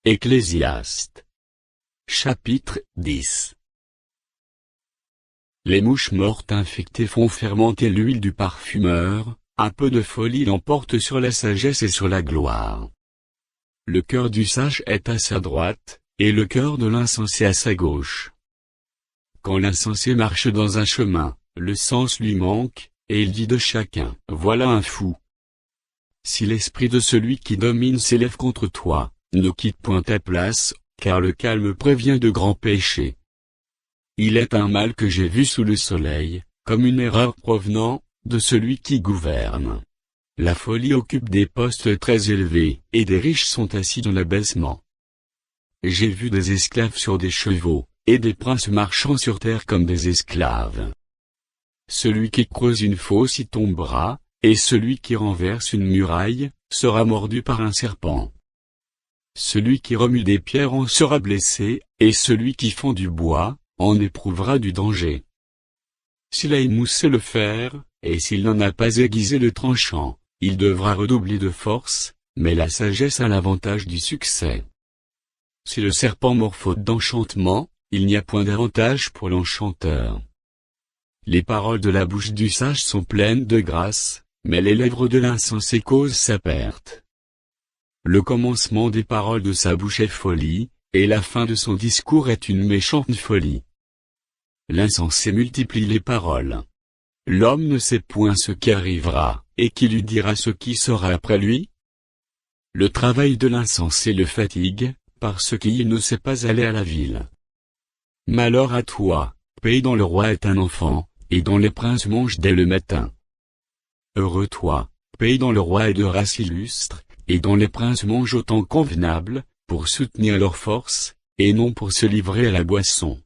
Ecclésiaste. Chapitre 10. Les mouches mortes infectées font fermenter l'huile du parfumeur, un peu de folie l'emporte sur la sagesse et sur la gloire. Le cœur du sage est à sa droite, et le cœur de l'insensé à sa gauche. Quand l'insensé marche dans un chemin, le sens lui manque, et il dit de chacun, « Voilà un fou !» Si l'esprit de celui qui domine s'élève contre toi, ne quitte point ta place, car le calme prévient de grands péchés. Il est un mal que j'ai vu sous le soleil, comme une erreur provenant de celui qui gouverne. La folie occupe des postes très élevés, et des riches sont assis dans l'abaissement. J'ai vu des esclaves sur des chevaux, et des princes marchant sur terre comme des esclaves. Celui qui creuse une fosse y tombera, et celui qui renverse une muraille, sera mordu par un serpent. Celui qui remue des pierres en sera blessé, et celui qui fend du bois, en éprouvera du danger. S'il a émoussé le fer, et s'il n'en a pas aiguisé le tranchant, il devra redoubler de force, mais la sagesse a l'avantage du succès. Si le serpent mord faute d'enchantement, il n'y a point d'avantage pour l'enchanteur. Les paroles de la bouche du sage sont pleines de grâce, mais les lèvres de l'insensé causent sa perte. Le commencement des paroles de sa bouche est folie, et la fin de son discours est une méchante folie. L'insensé multiplie les paroles. L'homme ne sait point ce qui arrivera, et qui lui dira ce qui sera après lui? Le travail de l'insensé le fatigue, parce qu'il ne sait pas aller à la ville. Malheur à toi, pays dont le roi est un enfant, et dont les princes mangent dès le matin. Heureux toi, pays dont le roi est de race illustre, et dont les princes mangent au temps convenable, pour soutenir leur force, et non pour se livrer à la boisson.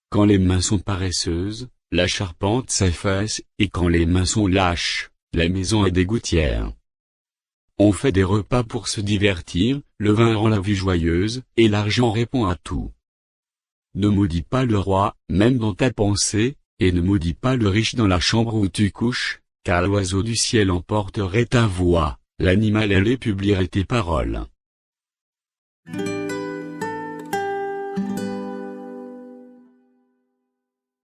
Quand les mains sont paresseuses, la charpente s'efface, et quand les mains sont lâches, la maison est des gouttières. On fait des repas pour se divertir, le vin rend la vie joyeuse, et l'argent répond à tout. Ne maudis pas le roi, même dans ta pensée, et ne maudis pas le riche dans la chambre où tu couches, car l'oiseau du ciel emporterait ta voix, l'animal ailé publierait tes paroles.